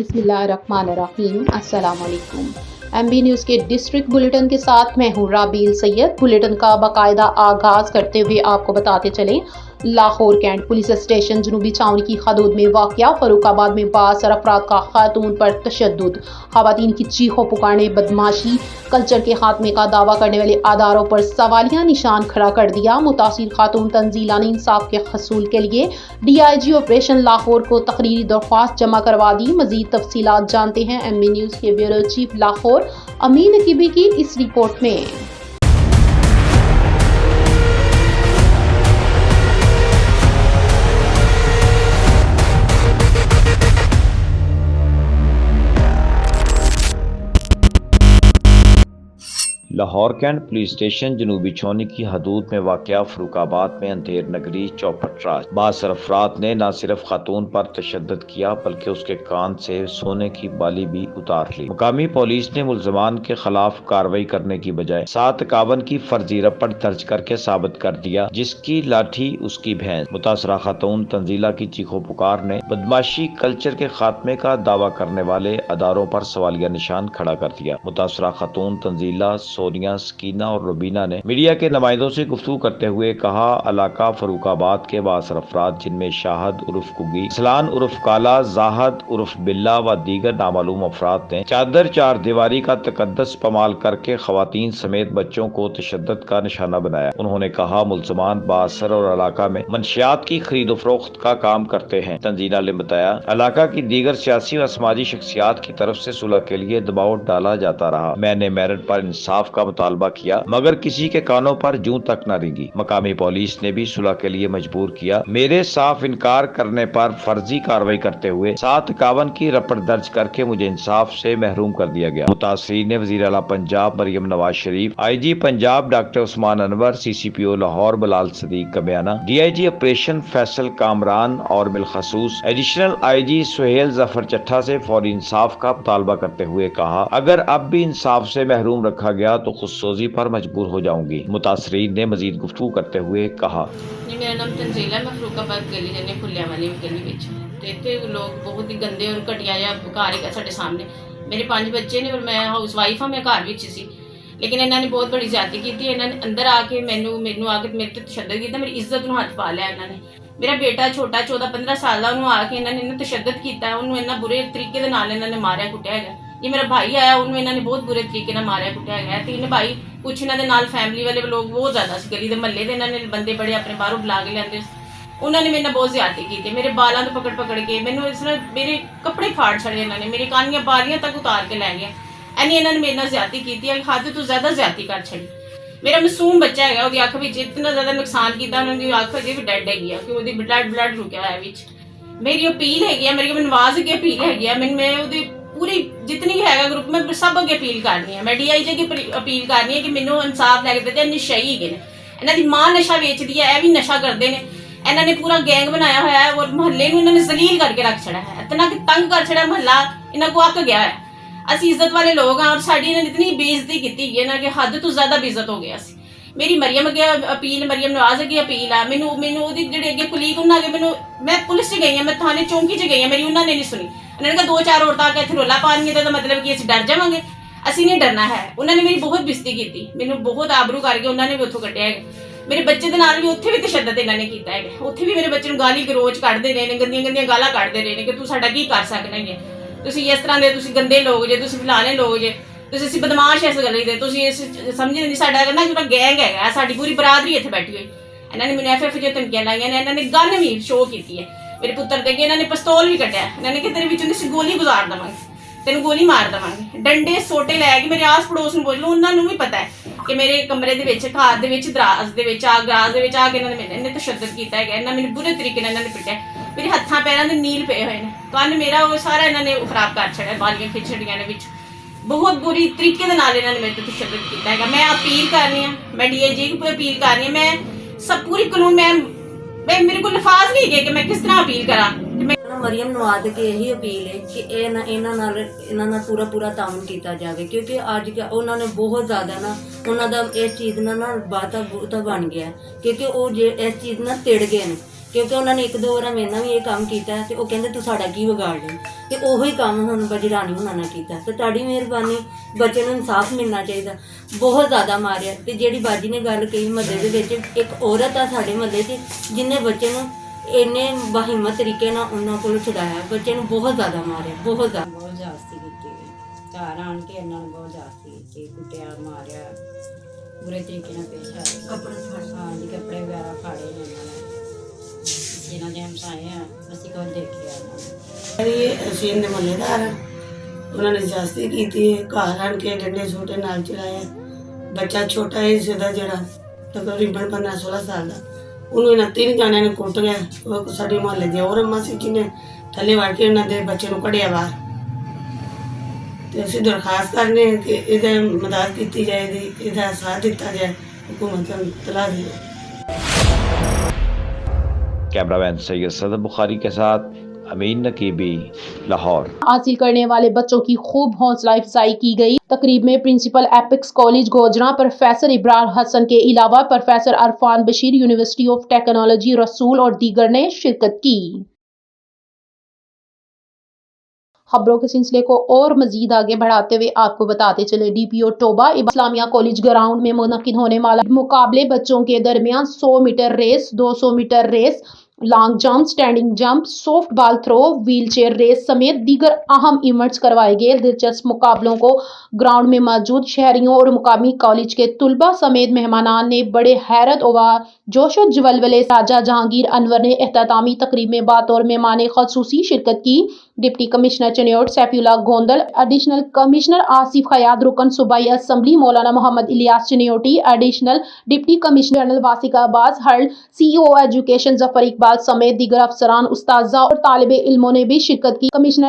बिस्मिल्लाहिर्रहमानिर्रहीम। अस्सलाम वालेकुम। MB न्यूज़ के डिस्ट्रिक्ट बुलेटिन के साथ मैं हूँ राबील सैयद। बुलेटिन का बाकायदा आगाज़ करते हुए आपको बताते चलें, लाहौर कैंट पुलिस स्टेशन जनूबी छावनी की हदूद में वाक़या फरूखाबाद में बासर अफराद का खातून पर तशद्दुद, खवातीन की चीखों पुकारने, बदमाशी, कल्चर के खात्मे का दावा करने वाले अदारों पर सवालिया निशान खड़ा कर दिया। मुतासिर खातून तंजीला ने इंसाफ के हसूल के लिए DIG ऑपरेशन लाहौर को तकरीरी दरख्वास्त जमा करवा दी। मजीद तफसीलात जानते हैं MB न्यूज़ के ब्यूरो चीफ लाहौर अमीन नकीबी की इस रिपोर्ट में। लाहौर कैंट पुलिस स्टेशन जनूबी छावनी की हदूद में वाक़या फरूखाबाद में अंधेर नगरी चौपटराज बासर अफराद ने न सिर्फ खातून पर तशद्दुद किया बल्कि उसके कान से सोने की बाली भी उतार ली। मुकामी पुलिस ने मुल्ज़मान के खिलाफ कार्रवाई करने की बजाय 751 की फर्जी रपट दर्ज करके साबित कर दिया, जिसकी लाठी उसकी भैंस। मुतासरा खातून तंजीला की चीखों पुकार ने बदमाशी, कल्चर के खात्मे का दावा करने वाले अदारों पर सवालिया निशान खड़ा कर दिया। मुतासरा खातून तंजीला, सोनिया, सकीना और रुबीना ने मीडिया के नुमाइंदों से गुफ्तगू करते हुए कहा, इलाका फरूखाबाद के बासर अफराद जिनमें शाहद उर्फ कुगी, सलान उर्फ काला, जाहद उर्फ बिल्ला व दीगर नामालूम अफराद ने चादर चार दीवारी का तकद्दस पमाल करके खवातीन समेत बच्चों को तशद्दुद का निशाना बनाया। उन्होंने कहा, मुल्ज़मान बासर और इलाका में मंशियात की खरीदो फरोख्त का काम करते हैं। तंजीला ने बताया, इलाका की दीगर सियासी व समाजी शख्सियात की तरफ से सुलह के लिए दबाव डाला जाता रहा। मैंने मेरिट पर इंसाफ का मुतालबा किया मगर किसी के कानों पर जूं तक न रेंगी। मकामी पुलिस ने भी सुलह के लिए मजबूर किया। मेरे साफ इनकार करने पर फर्जी कार्रवाई करते हुए 751 की रपट दर्ज करके मुझे इंसाफ से महरूम कर दिया गया। मुतासरीन ने वज़ीर आला Punjab Maryam Nawaz Sharif, IG Punjab doctor Usman Anwar, CCPO Lahore Bilal Sadiq का बयाना, DIG ऑपरेशन फैसल कामरान और बिलखसूस एडिशनल IG सुहेल जफर चट्ठा से फौरी इंसाफ का मुतालबा करते हुए कहा, अगर अब भी इंसाफ से महरूम रखा गया तो खुदसोजी पर मजबूर हो जाऊंगी। मुतासरीन ने मजीद गुफ्तगू करते हुए कहा, मेरा नाम तंजीला, मैं फरूखाबाद गली जाने फुलिया वाली गली विच ते इत्थे लोग बहुत ही गंदे और घटिया जिहा घर है साडे सामने। मेरे 5 बच्चे ने और मैं हाउस वाइफ हाँ, मैं घर विच सी, लेकिन इन्होंने बहुत बड़ी ज्यादती की। इन्होंने अंदर आके मैनू आके मेरे ते तशद्दुद किया, मेरी इज्जत नूं हथ पा लिया। इन्होंने मेरा बेटा छोटा 14-15 साल का, उन्होंने आके इन्होंने तशद्दुद किया, उन्होंने इन्ना बुरे तरीके दे नाल इन्होंने मारिया कुटिया है। ये मेरा भाई आया, उन्होंने इन्होंने बहुत बुरे तरीके नाल मारिया कुटिया है। 3 भाई, कुछ इन्होंने नाल फैमिली वाले लोग बहुत ज्यादा सी, गली दे महल्ले दे इन्होंने बंदे बड़े अपने बाहरों बुला के लियाते। उन्होंने मेरे नाल बहुत ज्यादती की, मेरे बालों तो पकड़ के मैनू इस तरह मेरे कपड़े फाड़ छड़े, इन्होंने मेरी कानियां बालियां तक उतार के लै गए। इन्नी इन्होंने मेरे नाल ज्यादती की, हद तो ज्यादा ज्यादती कर छड़ी। मेरा मासूम बच्चा है, उसकी अख विच इतना ज्यादा नुकसान किया, उन्होंने अख अजे भी डेड हैगी कि उसदी ब्लड रुकिया होया विच। मेरी अपील हैगी, मेरी नवाज अगे अपील हैगी, मैं उसदी पूरी जितनी भी है ग्रुप में सब अगे अपील करनी है। मैं DIG की अपील करनी है कि मैनू इंसाफ लैके दे। नशई है, इन्हां दी मां नशा वेचदी है, यह भी नशा करते हैं। इन्होंने पूरा गैंग बनाया हुआ है और महल्ले में इन्होंने जलील करके रख छड़ा है, इतना तंग कर छड़ा महल्ला, इन्होंने को अक गया है। असी इज्जत वाले लोग हैं और साड़ी इन्होंने इतनी बेइज्जती की है ना कि हद तो ज्यादा बेइज्जत हो गया। मेरी मरियम अगे अपील, मरियम नवाज अगे अपील है, मैनू अगे कुलीग उन्होंने मैं पुलिस च गई हाँ, मैं थाने चौंकी च गई हाँ, मेरी उन्होंने नहीं सुनी। उन्होंने कहा 2-4 औरतां आके इत्थे रौला पाएंगे तो मतलब कि असीं डर जावांगे, असीं नहीं डरना है। उन्होंने मेरी बहुत बेइज्जती की, मैनू बहुत आबरू करके उन्होंने भी उत्थों कड्ढिया है। मेरे बच्चे दे नाल भी उत्थे भी तशद्दुद इन्होंने किया है, उत्थे भी मेरे बच्चे नूं गाली गलोच कढ़दे रहे ने, गंदियां गालां कढ़दे रहे ने कि तू साडा की कर सकना है, तुसीं इस तरह दे, तुसीं गंदे लोग जे, तुसीं फलाने लोग जे, तुसीं बदमाश इस गली दे, तुसीं इस समझदे नहीं। साडा ना पूरा गैंग है, साडी पूरी बरादरी इत्थे बैठी हुई। इन्होंने मैनूं FF जो धमकियां लाइयां ने, इन्होंने गन भी शो की है। मेरे पुत्र दे अगे इन्होंने पिस्तौल भी कड्ढिया, इन्होंने कि तेरे विच गोली गुजार देवांगे, तेनू गोली मार देवांगे। डंडे सोटे लै के मेरे आस पड़ोस नूं बोल लो, उन्होंने भी पता है कि मेरे कमरे दे विच, घर दे विच, दराज दे विच आके इन्होंने तशद्दुद किया है। इन्होंने मैनूं बुरे तरीके नाल इन्होंने पिटिया, मेरे हत्थां पैरां दे नील पे हुए हैं। कल मेरा वो सारा इन्होंने खराब कर छड़िया, बालियां खिच छड़ियां ने विच, बहुत बुरी तरीके दे नाल इन्होंने मेरे ते तशद्दुद किया है। मैं अपील करनी है, मैं DIG को अपील करनी है, मैं सब पूरी कानून मैं मेरे को लफाज नहीं है कि मैं किस तरह अपील करा। मरियम नवाज की यही अपील है कि इन्होंने पूरा ताउन किया जाए, क्योंकि अज उन्होंने बहुत ज़्यादा ना उन्होंने इस चीज़ ना बाता बूता बन गया, क्योंकि वो इस चीज़ ना तिड़ गए हैं ਕਿਉਂਕਿ ਉਹਨਾਂ ਨੇ 1-2 ਵਾਰ ਮੇਰੇ ਨਾਲ ਵੀ ਇਹ ਕੰਮ ਕੀਤਾ ਤੇ ਉਹ ਕਹਿੰਦੇ ਤੂੰ ਸਾਡਾ ਕੀ ਵਿਗਾੜ ਲਿਆ, ਤੇ ਉਹੀ ਕੰਮ ਹੁਣ ਬਜਰਾਣੀ ਹੁਣਾਂ ਨੇ ਕੀਤਾ। ਤੇ ਤੁਹਾਡੀ ਮਿਹਰਬਾਨੀ, ਬੱਚੇ ਨੂੰ ਇਨਸਾਫ ਮਿਲਣਾ ਚਾਹੀਦਾ। ਬਹੁਤ ਜ਼ਿਆਦਾ ਮਾਰਿਆ। ਤੇ ਜਿਹੜੀ ਬਾਜੀ ਨੇ ਗੱਲ ਕਹੀ, ਮਹੱਲੇ ਦੇ ਵਿੱਚ ਇੱਕ ਔਰਤ ਆ ਸਾਡੇ ਮਹੱਲੇ 'ਚ ਜਿਹਨੇ ਬੱਚੇ ਨੂੰ ਇੰਨੇ ਬਹਿਮਤ ਤਰੀਕੇ ਨਾਲ ਉਹਨਾਂ ਕੋਲ ਛੁਡਾਇਆ। ਬੱਚੇ ਨੂੰ ਬਹੁਤ ਜ਼ਿਆਦਾ ਮਾਰਿਆ, ਬਹੁਤ ਜ਼ਿਆਦਾ। ਬਹੁਤ ਜ਼ਿਆਦਤੀ ਕੀਤੀ। ਘਰ ਆਣ ਕੇ ਇਹਨਾਂ ਨੇ ਬਹੁਤ ਜ਼ਿਆਦਤੀ ਕੀਤੀ, ਕੁੱਟਿਆ, ਮਾਰਿਆ, ਬੁਰੇ ਤਰੀਕੇ ਨਾਲ ਪੇਸ਼ ਆਏ। ਹਾਂਜੀ, ਕੱਪੜੇ ਵਗੈਰਾ ਫਾੜੇ ਨੇ ਇਹਨਾਂ ਨੇ। ਜਿਹਨਾਂ ਦੇ ਹਮਸਾਏ ਆ, ਅਸੀਂ ਖੁਦ ਦੇਖਿਆ ਇਹਨਾਂ ਨੇ। ਇਹ ਅਸੀਮ ਦੇ ਮਹੱਲੇਦਾਰ ਆ, ਉਹਨਾਂ ਨੇ ਜ਼ਿਆਦਤੀ ਕੀਤੀ ਹੈ। ਘਰ ਆਣ ਕੇ ਡੰਡੇ ਛੋਟੇ ਨਾਲ ਚਲਾਇਆ। ਬੱਚਾ ਛੋਟਾ ਹੈ ਸਿੱਧਾ, ਜਿਹੜਾ ਤਕਰੀਬਨ 15-16 ਸਾਲ ਦਾ, ਉਹਨੂੰ ਇਹਨਾਂ 3 ਜਾਣਿਆਂ ਨੇ ਕੁੱਟ ਗਿਆ। ਉਹ ਸਾਡੇ ਮੁਹੱਲੇ ਦੀ ਹੋਰ ਅੰਮਾ ਸੀ ਜਿਹਨੇ ਥੱਲੇ ਵੜ ਕੇ ਉਹਨਾਂ ਦੇ ਬੱਚੇ ਨੂੰ ਕੱਢਿਆ ਬਾਹਰ। ਤੇ ਅਸੀਂ ਦਰਖਾਸਤ ਕਰਨੇ ਕਿ ਇਹਦਾ ਮਦਦ ਕੀਤੀ ਜਾਏ, ਇਹਦਾ ਸਾਥ ਦਿੱਤਾ ਜਾਏ, हुकूमत को इत्तला दी। कैमरामैन सैयद सदर बुखारी के साथ अमीन नकीबी, लाहौर। हासिल करने वाले बच्चों की खूब हौसला अफजाई की गई। तकरीब में प्रिंसिपल एपिक्स कॉलेज गोजरा प्रोफेसर इब्रार हसन के अलावा professor Arfan Bashir university of technology Rasool और दीगर ने शिरकत की। खबरों के सिलसिले को और मजीद आगे बढ़ाते हुए आपको बताते चले, DPO Toba Islamia college ground में मुनक्किद होने वाला मुकाबले बच्चों के दरमियान 100 metre race, 200 metre race, long jump, standing jump, softball throw, wheelchair race समेत दीगर अहम इवेंट्स करवाए गए। दिलचस्प मुकाबलों को ग्राउंड में मौजूद शहरियों और मुकामी कॉलेज के तुलबा समेत मेहमानान ने बड़े हैरत व जोशो जवलवले राजा जहांगीर अनवर ने एहतमामी तकरीब में बतौर मेहमान खसूसी शिरकत की। Deputy commissioner Chiniot Saifullah Gondal, additional commissioner Asif Khayad, रुकन सूबाई असम्बली मौलाना Mohammad Ilyas Chinioti, additional deputy commissioner general वासिका अब्बास हर्ल, CEO एजुकेशन जफर इकबाल समेत दीगर अफसरान, उस्ताजा और तालिबे इल्मों ने भी शिरकत की। कमिश्नर